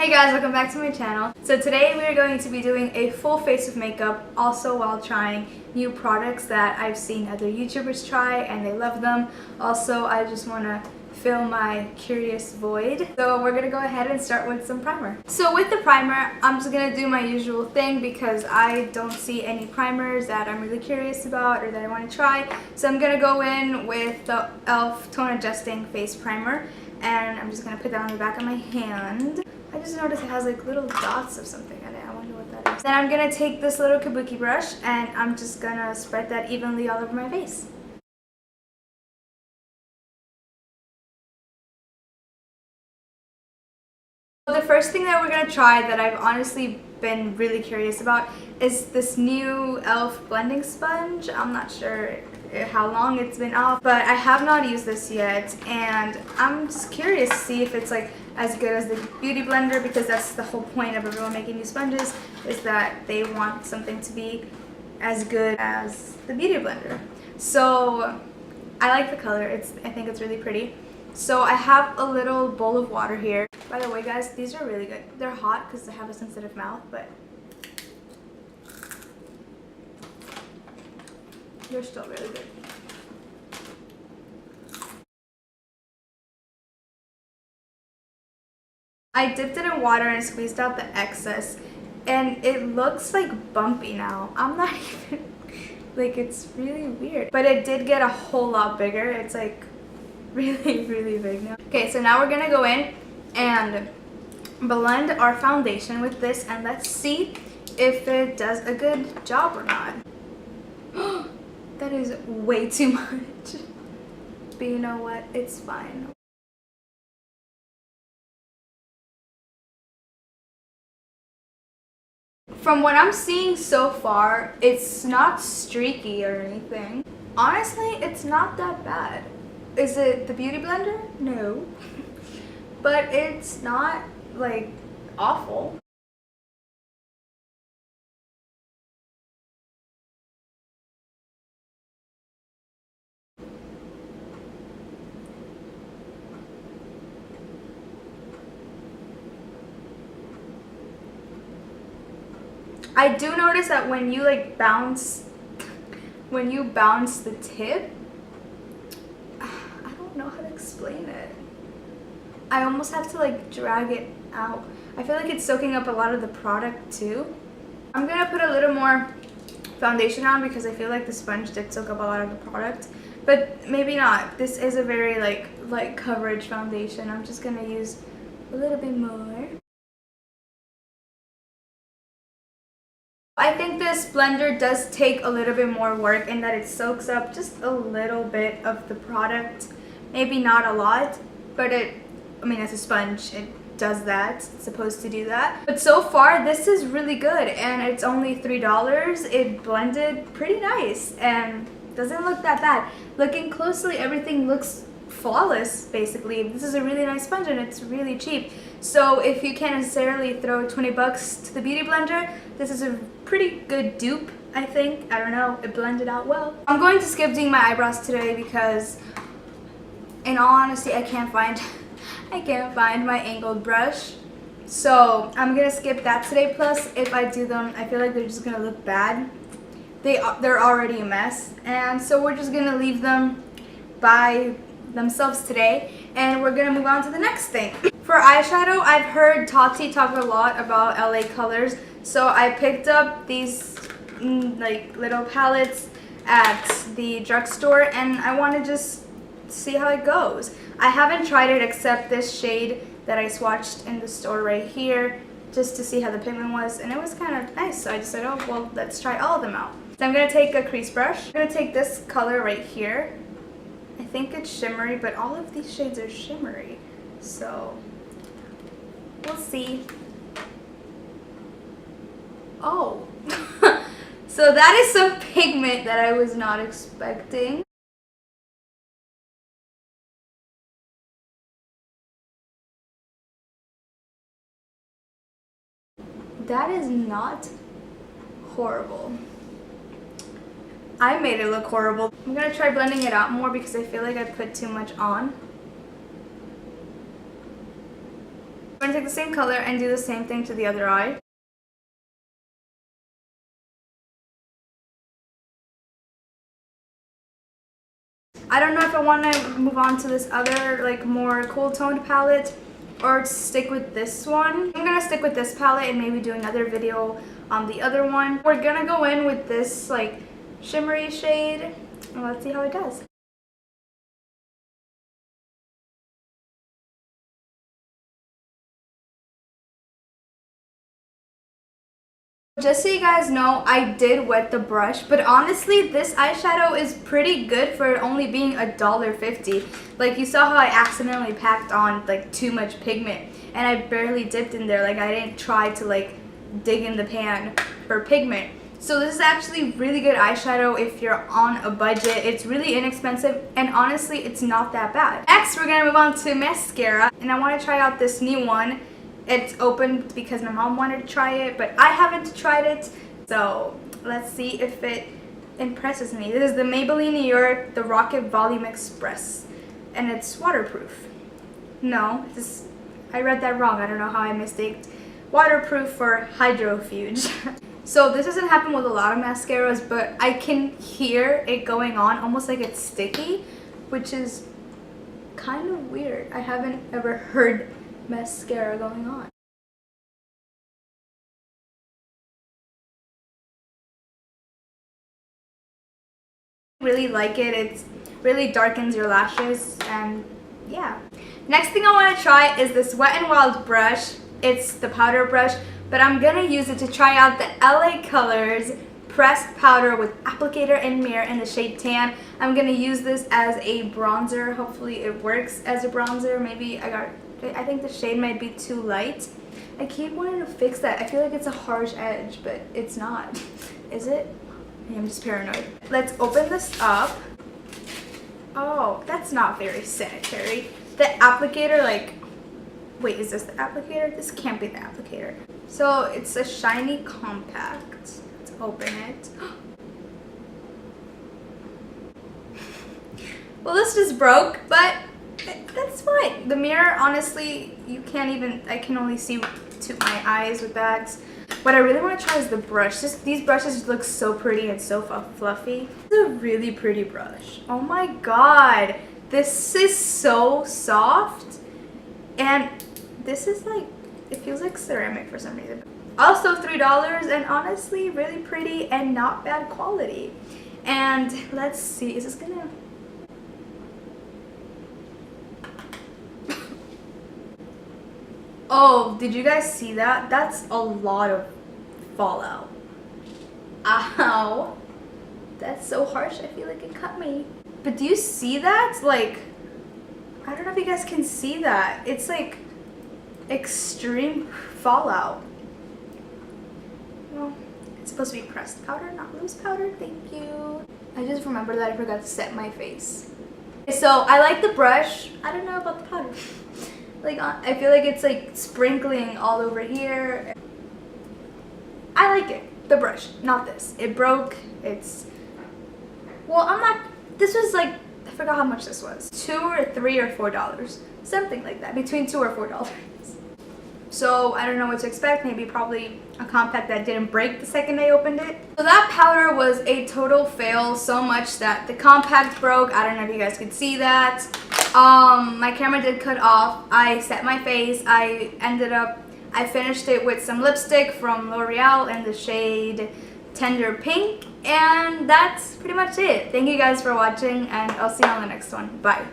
Hey guys, welcome back to my channel. So today we are going to be doing a full face of makeup, also while trying new products that I've seen other YouTubers try and they love them. Also, I just want to fill my curious void. So we're going to go ahead and start with some primer. So with the primer, I'm just going to do my usual thing because I don't see any primers that I'm really curious about or that I want to try. So I'm going to go in with the e.l.f. Tone Adjusting Face Primer, and I'm just going to put that on the back of my hand. I just noticed it has like little dots of something in it. I wonder what that is. Then I'm going to take this little kabuki brush and I'm just going to spread that evenly all over my face. The first thing that we're going to try that I've honestly been really curious about is this new e.l.f. blending sponge. I'm not sure how long it's been out, but I have not used this yet, and I'm just curious to see if it's like as good as the beauty blender, because that's the whole point of everyone making new sponges, is that they want something to be as good as the beauty blender. So I like the color. I think it's really pretty. So I have a little bowl of water here. By the way guys, these are really good. They're hot because they have a sensitive mouth, but they're still really good. I dipped it in water and squeezed out the excess, and it looks like bumpy now. I'm not even, like, it's really weird. But it did get a whole lot bigger. It's like really, really big now. Okay, so now we're gonna go in and blend our foundation with this, and let's see if it does a good job or not. That is way too much. But you know what? It's fine. From what I'm seeing so far, it's not streaky or anything. Honestly, it's not that bad. Is it the beauty blender? No. But it's not like awful. I do notice that when you like bounce the tip, I don't know how to explain it. I almost have to like drag it out. I feel like it's soaking up a lot of the product too. I'm gonna put a little more foundation on because I feel like the sponge did soak up a lot of the product, but maybe not. This is a very like light coverage foundation. I'm just gonna use a little bit more. I think this blender does take a little bit more work in that it soaks up just a little bit of the product. Maybe not a lot, but I mean, as a sponge, it does that. It's supposed to do that. But so far, this is really good, and it's only $3. It blended pretty nice and doesn't look that bad. Looking closely, everything looks flawless, basically. This is a really nice sponge and it's really cheap. So if you can't necessarily throw 20 bucks to the beauty blender, this is a pretty good dupe, I think. I don't know, it blended out well. I'm going to skip doing my eyebrows today because, in all honesty, I can't find my angled brush. So I'm gonna skip that today. Plus, if I do them, I feel like they're just gonna look bad. They're already a mess, and so we're just gonna leave them by themselves today, and we're gonna move on to the next thing. For eyeshadow, I've heard Tati talk a lot about LA colors, so I picked up these like little palettes at the drugstore, and I want to just see how it goes. I haven't tried it except this shade that I swatched in the store right here, just to see how the pigment was, and it was kind of nice, so I just said, oh well, let's try all of them out. So I'm gonna take a crease brush. I'm gonna take this color right here. I think it's shimmery, but all of these shades are shimmery, so we'll see. Oh, so that is some pigment that I was not expecting. That is not horrible. I made it look horrible. I'm gonna try blending it out more because I feel like I put too much on. I'm gonna take the same color and do the same thing to the other eye. I don't know if I want to move on to this other like more cool toned palette or stick with this one. I'm gonna stick with this palette and maybe do another video on the other one. We're gonna go in with this like shimmery shade and let's see how it does. Just so you guys know, I did wet the brush, but honestly, this eyeshadow is pretty good for only being $1.50. Like, you saw how I accidentally packed on like too much pigment, and I barely dipped in there. Like, I didn't try to like dig in the pan for pigment. So this is actually really good eyeshadow if you're on a budget. It's really inexpensive, and honestly, it's not that bad. Next, we're gonna move on to mascara, and I want to try out this new one. It's open because my mom wanted to try it, but I haven't tried it. So let's see if it impresses me. This is the Maybelline New York, the Rocket Volume Express, and it's waterproof. No, I read that wrong. I don't know how I mistaked waterproof for hydrofuge. So this doesn't happen with a lot of mascaras, but I can hear it going on almost like it's sticky, which is kind of weird. I haven't ever heard mascara going on. Really like it. It really darkens your lashes, and yeah. Next thing I want to try is this Wet n Wild brush. It's the powder brush, but I'm gonna use it to try out the LA Colors pressed powder with applicator and mirror in the shade Tan. I'm gonna use this as a bronzer. Hopefully it works as a bronzer. Maybe I think the shade might be too light. I keep wanting to fix that. I feel like it's a harsh edge, but it's not. Is it? I'm just paranoid. Let's open this up. Oh, that's not very sanitary. The applicator, like, wait, is this the applicator? This can't be the applicator. So it's a shiny compact. Let's open it. Well, this just broke, but that's fine. The mirror, honestly, I can only see to my eyes with that. What I really want to try is the brush. These brushes look so pretty and so fluffy. This is a really pretty brush. Oh my god. This is so soft. And this is like, it feels like ceramic for some reason. Also $3 and honestly really pretty and not bad quality. And let's see, is this gonna... Oh, did you guys see that? That's a lot of fallout. Ow. That's so harsh. I feel like it cut me. But do you see that? Like, I don't know if you guys can see that. It's like extreme fallout. Well, it's supposed to be pressed powder, not loose powder. Thank you. I just remembered that I forgot to set my face. So I like the brush. I don't know about the powder. Like, I feel like it's like sprinkling all over here. I like it. The brush, not this. It broke. Well, this was like, I forgot how much this was. $2 or $3 or $4. Something like that. Between $2 or $4. So I don't know what to expect. Maybe probably a compact that didn't break the second I opened it. So that powder was a total fail, so much that the compact broke. I don't know if you guys could see that. My camera did cut off. I set my face. I finished it with some lipstick from L'Oreal in the shade Tender Pink. And that's pretty much it. Thank you guys for watching, and I'll see you on the next one. Bye.